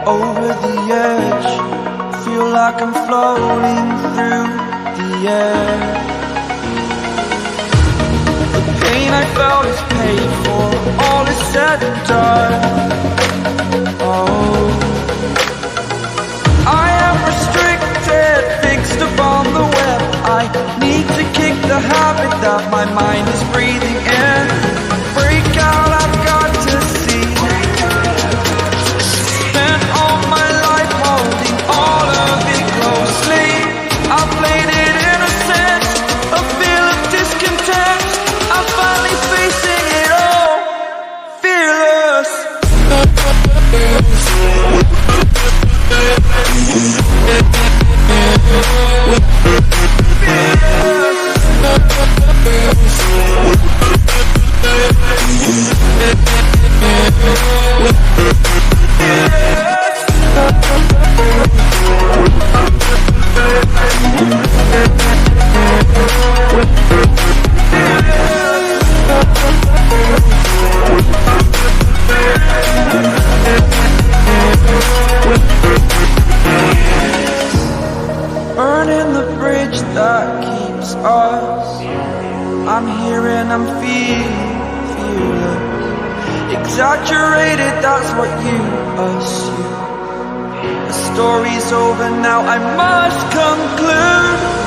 Over the edge, feel like I'm floating through the air. The pain I felt is paid for, all is said and done. Oh, I am restricted, fixed upon the web. I need to kick the habit that my mind is breathing in. Break out, I've got to see. Burning the bridge that keeps us. I'm here and I'm feeling exaggerated, that's what you assume. The story's over now, I must conclude.